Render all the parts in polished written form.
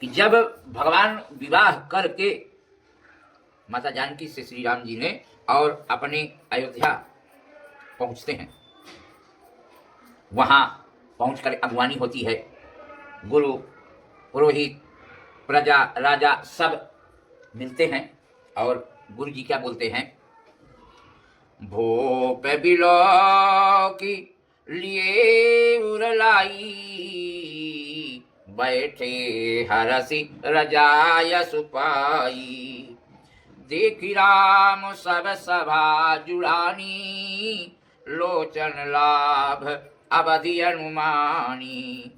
कि जब भगवान विवाह करके माता जानकी से श्री राम जी ने और अपने अयोध्या पहुंचते हैं, वहां पहुंचकर अगवानी होती है। गुरु, पुरोहित, प्रजा, राजा सब मिलते हैं और गुरु जी क्या बोलते हैं? भोप बिलो की लिए उरलाई, बैठे हरसी रजाय सुपाई। देखी राम सब सभा जुड़ानी, लोचन लाभ अवधि अनुमानी।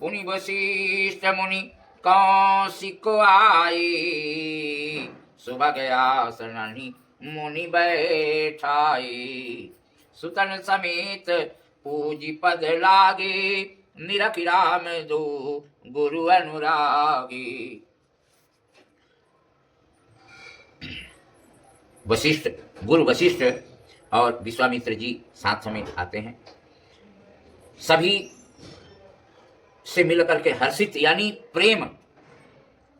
पुनि वशिष्ठ मुनि कौशिक आए, सुभग आसन मुनि बैठाए। सुतन समेत पूजी पद लागे, निरखि राम दो गुरु अनुरागे। वशिष्ठ, गुरु वशिष्ठ और विश्वामित्र जी साथ में आते हैं। सभी से मिलकर के हर्षित यानी प्रेम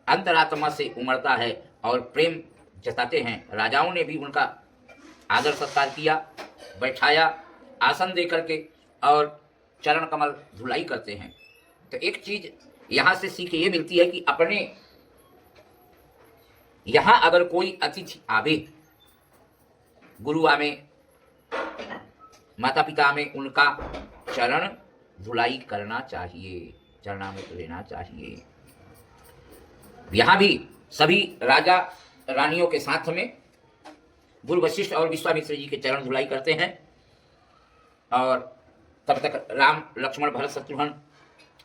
अंतरात्मा से उमड़ता है और प्रेम जताते हैं। राजाओं ने भी उनका आदर सत्कार किया, बैठाया आसन दे करके और चरण कमल धुलाई करते हैं। तो एक चीज यहां से सीख ये मिलती है कि अपने यहां अगर कोई अतिथि आवे, गुरु आवे, माता पिता में, उनका चरण धुलाई करना चाहिए, चरणामृत लेना चाहिए। यहां भी सभी राजा रानियों के साथ में गुरु वशिष्ठ और विश्वामित्र जी के चरण धुलाई करते हैं और तब तक राम, लक्ष्मण, भरत, शत्रुघ्न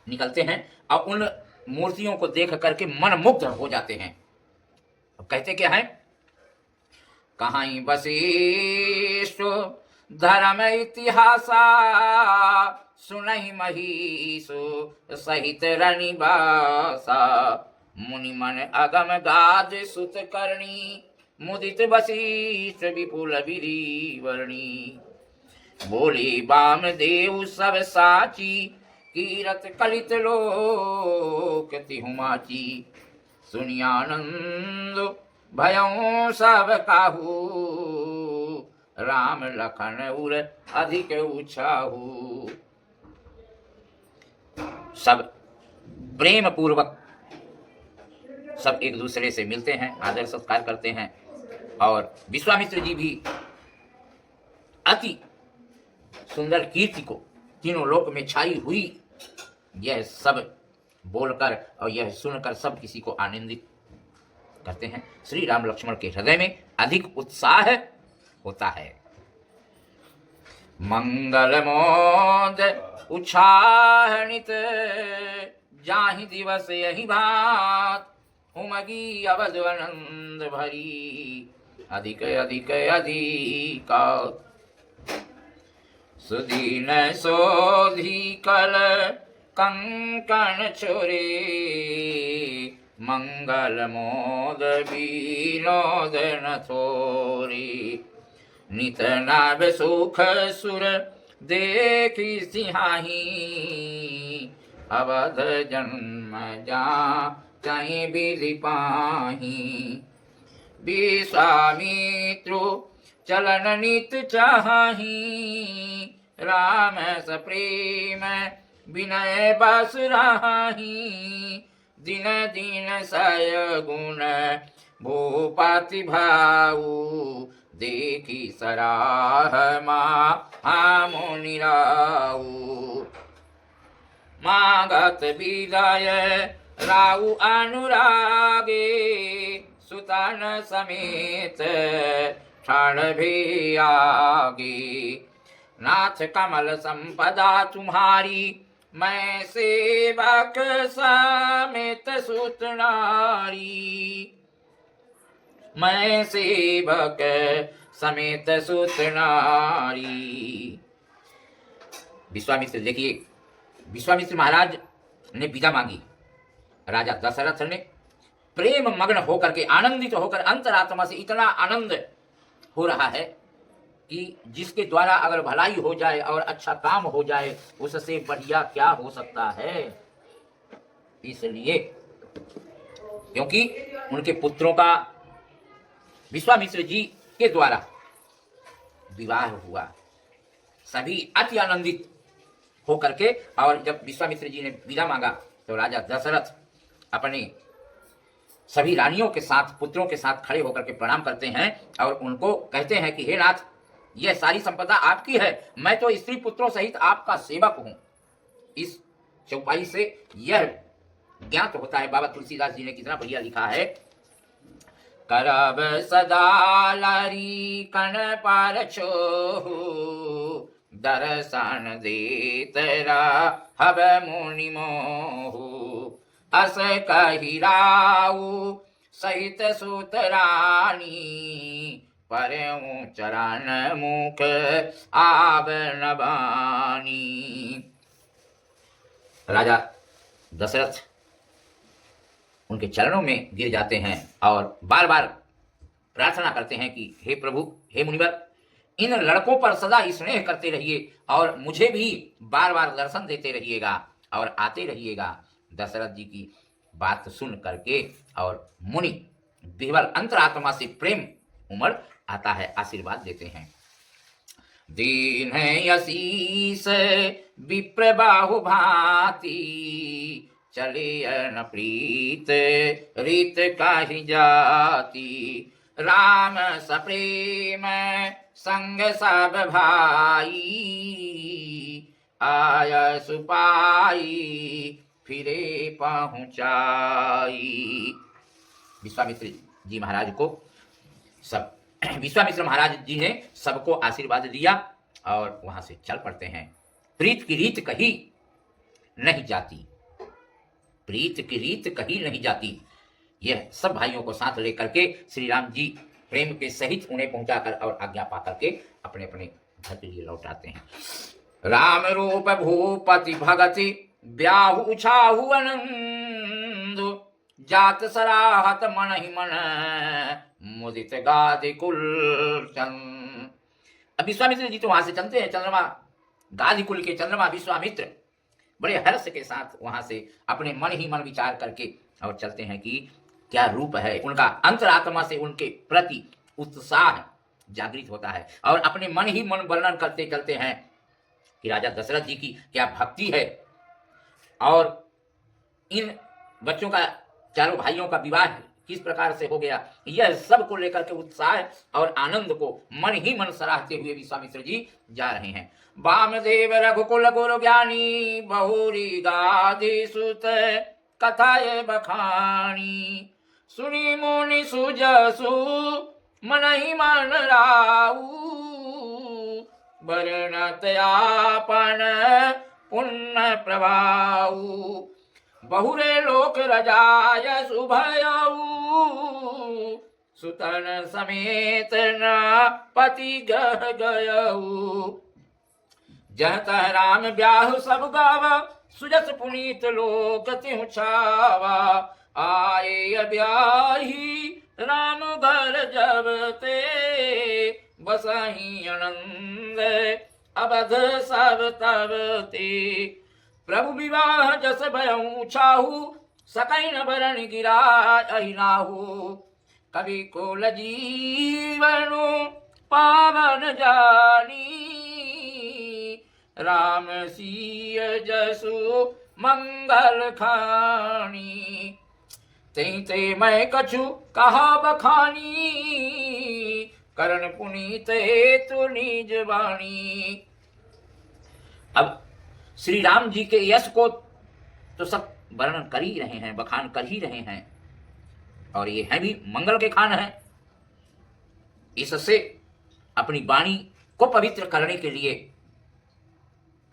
निकलते हैं और उन मूर्तियों को देख करके मन मुग्ध हो जाते हैं। अब कहते क्या है? कहाँ वशिष्ठ धर्म इतिहासा, सुनहि महिषु सहित रनिवासा। मुनि मन अगम गाद सुत करणी, मुदित वशिष्ठ विपुल विधि वर्णी। बोले वामदेव सब साची, कीरत कलित लोक तिहु माची। सुनियानंद भयों सब काहू, राम लखन उर अधिक उछाहू। सब प्रेम पूर्वक सब एक दूसरे से मिलते हैं, आदर सत्कार करते हैं और विश्वामित्र जी भी अति सुंदर कीर्ति को तीनों लोक में छाई हुई यह सब बोलकर और यह सुनकर सब किसी को आनंदित करते हैं। श्री राम लक्ष्मण के हृदय में अधिक उत्साह होता है। मंगल मोद उछाहनित, जाहि दिवस यही बात। उमगी अवध आनंद भरी, अधिक अधिक अधिका। सुदीन सोधी कल कंकण छोरे, मंगल मोद विनोद न थोरे। नित नाभ सुख सुर देखी सिहाही, अवध जन्म जा कहीं विधि पाही। विश्वामित्रु चलन नित चाही, राम सप्रेम विनय बस राही। दिन दिन सय गुण भूपति भाऊ, देखी सराह मुनि राऊ। मागत विदय राऊ अनुरागे, सुतन समेत क्षण भी आगे। नाथ कमल संपदा तुम्हारी, मैं सेवक समेत सुत नारी। मैं सेवक समेत सुत नारी। विश्वामित्र, देखिए विश्वामित्र महाराज ने विदा मांगी। राजा दशरथ ने प्रेम मग्न होकर के, आनंदित होकर, अंतरात्मा से इतना आनंद हो रहा है कि जिसके द्वारा अगर भलाई हो जाए और अच्छा काम हो जाए, उससे बढ़िया क्या हो सकता है। इसलिए क्योंकि उनके पुत्रों का विश्वामित्र जी के द्वारा विवाह हुआ। सभी अति आनंदित होकर के, और जब विश्वामित्र जी ने विदा मांगा तो राजा दशरथ अपने सभी रानियों के साथ, पुत्रों के साथ खड़े होकर के प्रणाम करते हैं और उनको कहते हैं कि हे नाथ, यह सारी संपदा आपकी है, मैं तो स्त्री पुत्रों सहित आपका सेवक हूं। इस चौपाई से यह ज्ञात होता है, बाबा तुलसीदास जी ने कितना बढ़िया लिखा है, करब सदा लारी कन पार छोहु, दर्शन देत हब मुनि मोहु, अस कहि राउ सहित सुतरानी, परमु चरण मुख आवरण बानी। राजा दशरथ उनके चरणों में गिर जाते हैं और बार बार प्रार्थना करते हैं कि हे प्रभु, हे मुनिवर, इन लड़कों पर सदा स्नेह करते रहिए और मुझे भी बार बार दर्शन देते रहिएगा और आते रहिएगा। दशरथ जी की बात सुन करके और मुनि विह्वल अंतरात्मा से प्रेम उमड़ आता है, आशीर्वाद देते हैं। दीन यशीष विप्र बाहु भांति, चले न प्रीत रीत काहि जाति, राम सप्रेम संग सब भाई, आय सुपाई फिरे पहुंचाई। विश्वामित्र जी महाराज को सब विश्वामित्र महाराज जी ने सबको आशीर्वाद दिया और वहां से चल पड़ते हैं। प्रीत की रीत कही नहीं जाती, प्रीत की रीत कही नहीं जाती। यह सब भाइयों को साथ लेकर के श्री राम जी प्रेम के सहित उन्हें पहुंचाकर और आज्ञा पाकर के अपने अपने घर के लिए लौट आते हैं। राम रूप भूपति भगति ब्याहु छाहु आनंदु, जात सराहत मन ही मन मुदित गादि कुल चंद। अब विश्वामित्र जी तो वहां से चलते हैं, चंद्रमा गादि कुल के चंद्रमा विश्वामित्र बड़े हर्ष के साथ वहां से अपने मन ही मन विचार करके और चलते हैं कि क्या रूप है उनका। अंतरात्मा से उनके प्रति उत्साह जागृत होता है और अपने मन ही मन वर्णन करते चलते हैं कि राजा दशरथ जी की क्या भक्ति है और इन बच्चों का, चारों भाइयों का विवाह किस प्रकार से हो गया। यह सब को लेकर के उत्साह और आनंद को मन ही मन सराहते हुए विश्वामित्र जी जा रहे हैं। वामदेव रघुकुल गुरु ज्ञानी, बहुरी गाधि सुत कथाए बखानी, सुनी मुनि सुजसु मन ही मन राऊ, वर्णत आपन पुण्य प्रभाऊ, बहुरे लोक रजाय शुभयऊ, सुतन समेत न पति गह गयऊ, जहत राम ब्याहु सब गावा, सुजस पुनीत लोक तिहु छावा, आए ब्याही राम घर जब ते, बसही आनंद अवध सब तब ते, प्रभु विवाह जस भयऊ छाहू, सकैन भरण गिरा अहिनाहू, कवि कोल जीवनु पावन जानी, राम सिय जसु मंगल खानी, तई ते मैं कछु कहा बखानी, करण पुनीत हेतु निज वाणी। अब श्री राम जी के यश को तो सब वर्णन कर ही रहे हैं, बखान कर ही रहे हैं और ये है भी मंगल के खान है। इससे अपनी वाणी को पवित्र करने के लिए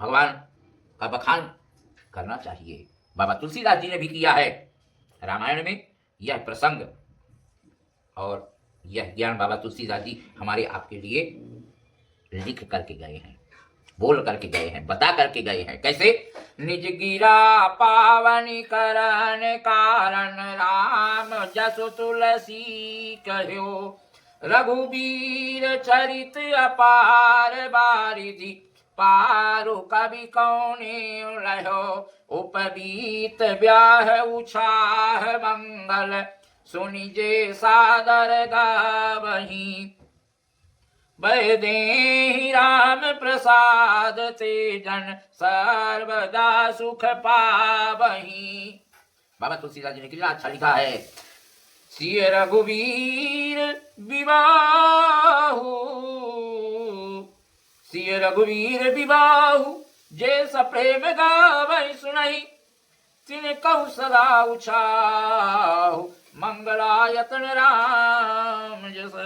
भगवान का बखान करना चाहिए। बाबा तुलसीदास जी ने भी किया है रामायण में यह प्रसंग, और यह ज्ञान बाबा तुलसीदास जी हमारे आपके लिए लिख करके गए हैं, बोल करके गए हैं, बता करके गए हैं। कैसे? निज गिरा पावनी करन कारण, राम जसु तुलसी कहो, रघुबीर चरित अपार बारिधि, पारो कवि कौने लहो उपबीत ब्याह उछाह मंगल सुनिजे सादर गावही वैदेहि राम प्रसाद ते जन सर्वदा सुख पावही। बाबा तुलसीदास जी ने कितना अच्छा लिखा है। सिय रघुवीर विवाहु सिय रघुवीर विवाहु जे सप्रेम गावै सुनहि तिन कहु सदा उछाहु मंगलायतन राम जस।